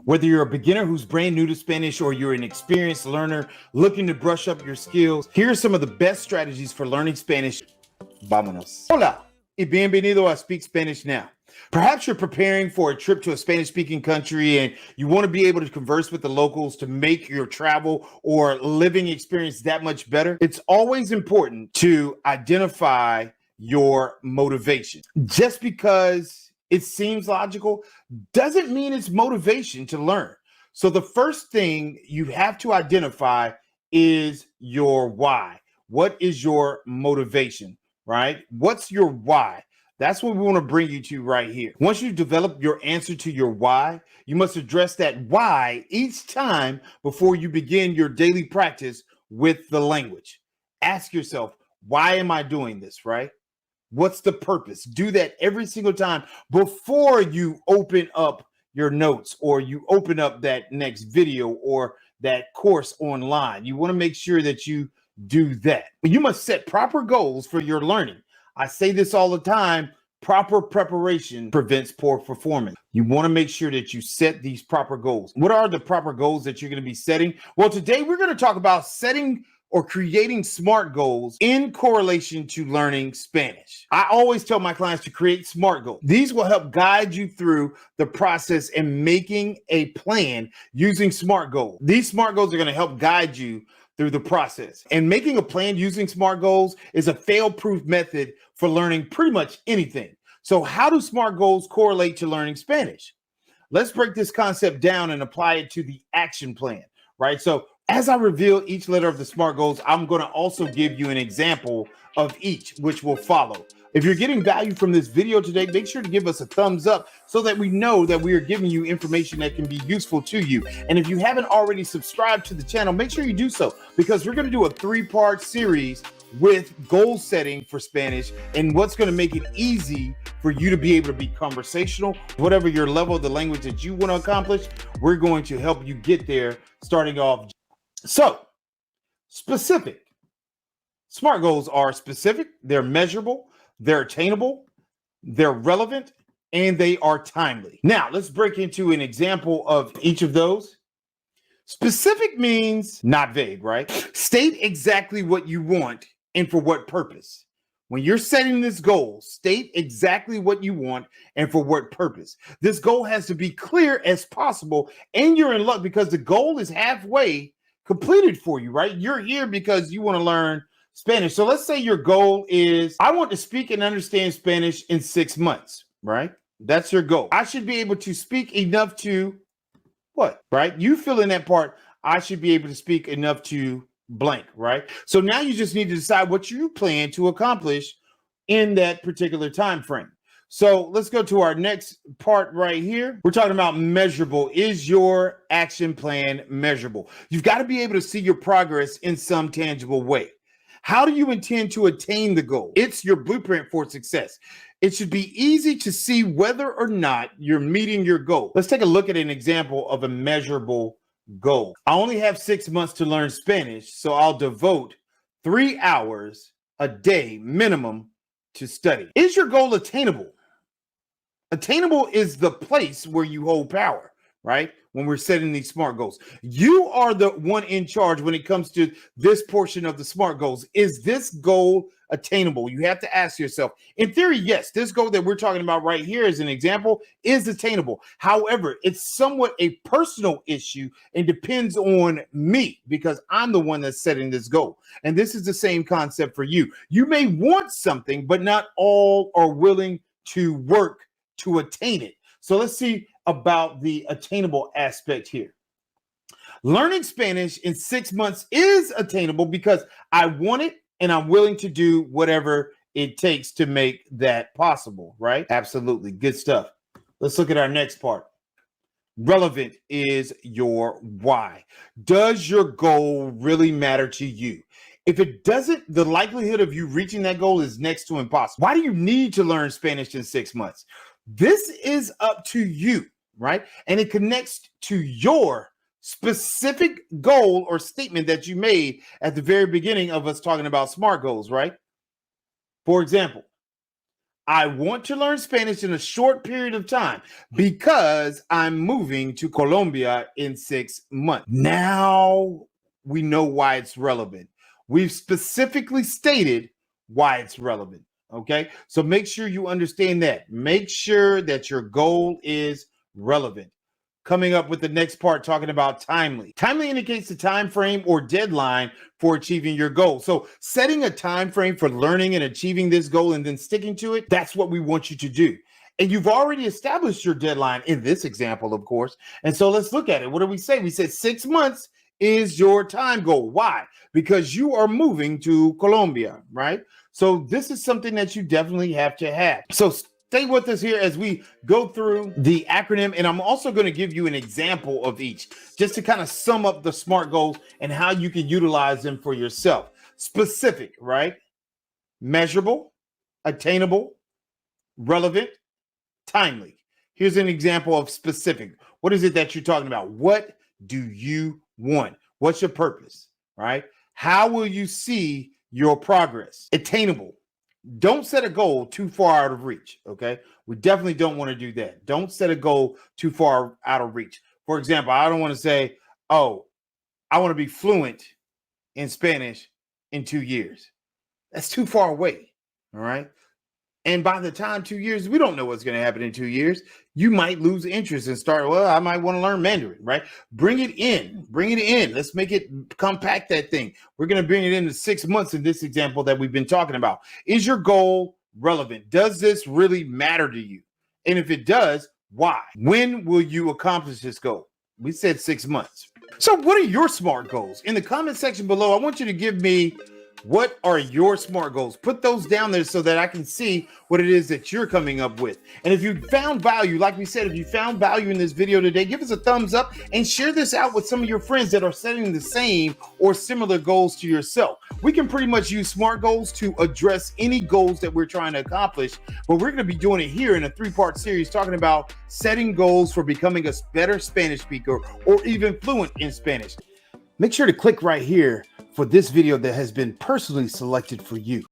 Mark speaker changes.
Speaker 1: Whether you're a beginner who's brand new to Spanish or you're an experienced learner looking to brush up your skills, here are some of the best strategies for learning Spanish. Vámonos. Hola y bienvenido a Speak Spanish Now. Perhaps you're preparing for a trip to a Spanish-speaking country and you want to be able to converse with the locals to make your travel or living experience that much better. It's always important to identify your motivation. Just because it seems logical doesn't mean it's motivation to learn. So the first thing you have to identify is your why. What is your motivation, right? What's your why? That's what we want to bring you to right here. Once you develop your answer to your why, you must address that why each time before you begin your daily practice with the language. Ask yourself, why am I doing this, right? What's the purpose? Do that every single time before you open up your notes or you open up that next video or that course online. You want to make sure that you do that. You must set proper goals for your learning. I say this all the time, proper preparation prevents poor performance. You want to make sure that you set these proper goals. What are the proper goals that you're going to be setting? Well, today we're going to talk about setting or creating SMART goals in correlation to learning Spanish. I always tell my clients to create SMART goals. These will help guide you through the process and making a plan using SMART goals. These SMART goals are going to help guide you through the process. And making a plan using SMART goals is a fail-proof method for learning pretty much anything. So how do SMART goals correlate to learning Spanish? Let's break this concept down and apply it to the action plan, right? So as I reveal each letter of the SMART goals, I'm going to also give you an example of each, which will follow. If you're getting value from this video today, make sure to give us a thumbs up so that we know that we are giving you information that can be useful to you. And if you haven't already subscribed to the channel, make sure you do so, because we're going to do a 3-part series with goal setting for Spanish and what's going to make it easy for you to be able to be conversational. Whatever your level of the language that you want to accomplish, we're going to help you get there starting off. So, specific. SMART goals are specific, they're measurable, they're attainable, they're relevant, and they are timely. Now, let's break into an example of each of those. Specific means not vague, right? State exactly what you want and for what purpose. When you're setting this goal, state exactly what you want and for what purpose. This goal has to be clear as possible, and you're in luck because the goal is halfway completed for you, right? You're here because you want to learn Spanish. So let's say your goal is, I want to speak and understand Spanish in 6 months, right? That's your goal. I should be able to speak enough to what, right? You fill in that part. I should be able to speak enough to blank, right? So now you just need to decide what you plan to accomplish in that particular time frame. So let's go to our next part right here. We're talking about measurable. Is your action plan measurable? You've got to be able to see your progress in some tangible way. How do you intend to attain the goal? It's your blueprint for success. It should be easy to see whether or not you're meeting your goal. Let's take a look at an example of a measurable goal. I only have 6 months to learn Spanish, so I'll devote 3 hours a day minimum to study. Is your goal attainable? Attainable is the place where you hold power, right? When we're setting these SMART goals, you are the one in charge when it comes to this portion of the SMART goals. Is this goal attainable? You have to ask yourself. In theory, yes, this goal that we're talking about right here as an example is attainable. However, it's somewhat a personal issue and depends on me because I'm the one that's setting this goal. And this is the same concept for you. You may want something, but not all are willing to work to attain it. So let's see about the attainable aspect here. Learning Spanish in 6 months is attainable because I want it and I'm willing to do whatever it takes to make that possible, right? Absolutely. Good stuff. Let's look at our next part. Relevant is your why. Does your goal really matter to you? If it doesn't, the likelihood of you reaching that goal is next to impossible. Why do you need to learn Spanish in 6 months? This is up to you, right? And it connects to your specific goal or statement that you made at the very beginning of us talking about SMART goals, right? For example, I want to learn Spanish in a short period of time because I'm moving to Colombia in 6 months. Now we know why it's relevant. We've specifically stated why it's relevant. Okay, so make sure you understand that. Make sure that your goal is relevant. Coming up with the next part, talking about timely. Timely indicates the time frame or deadline for achieving your goal. So setting a time frame for learning and achieving this goal and then sticking to it, that's what we want you to do. And you've already established your deadline in this example, of course. And so let's look at it. What do we say? We said 6 months is your time goal. Why? Because you are moving to Colombia, right? So this is something that you definitely have to have. So stay with us here as we go through the acronym, and I'm also going to give you an example of each just to kind of sum up the SMART goals and how you can utilize them for yourself. Specific, right? Measurable, attainable, relevant, timely. Here's an example of specific. What is it that you're talking about? What do you want? What's your purpose, right? How will you see your progress? Attainable. Don't set a goal too far out of reach, okay? We definitely don't want to do that. Don't set a goal too far out of reach. For example, I don't want to say, oh, I want to be fluent in Spanish in 2 years. That's too far away, all right? And by the time 2 years, we don't know what's going to happen in 2 years. You might lose interest and start, well, I might want to learn Mandarin, right? Bring it in. Let's make it compact that thing. We're going to bring it into 6 months in this example that we've been talking about. Is your goal relevant? Does this really matter to you? And if it does, why? When will you accomplish this goal? We said 6 months. So what are your SMART goals? In the comment section below, I want you to give me, what are your SMART goals? Put those down there so that I can see what it is that you're coming up with. And if you found value, like we said, if you found value in this video today, give us a thumbs up and share this out with some of your friends that are setting the same or similar goals to yourself. We can pretty much use SMART goals to address any goals that we're trying to accomplish, but we're going to be doing it here in a 3-part series talking about setting goals for becoming a better Spanish speaker or even fluent in Spanish. Make sure to click right here for this video that has been personally selected for you.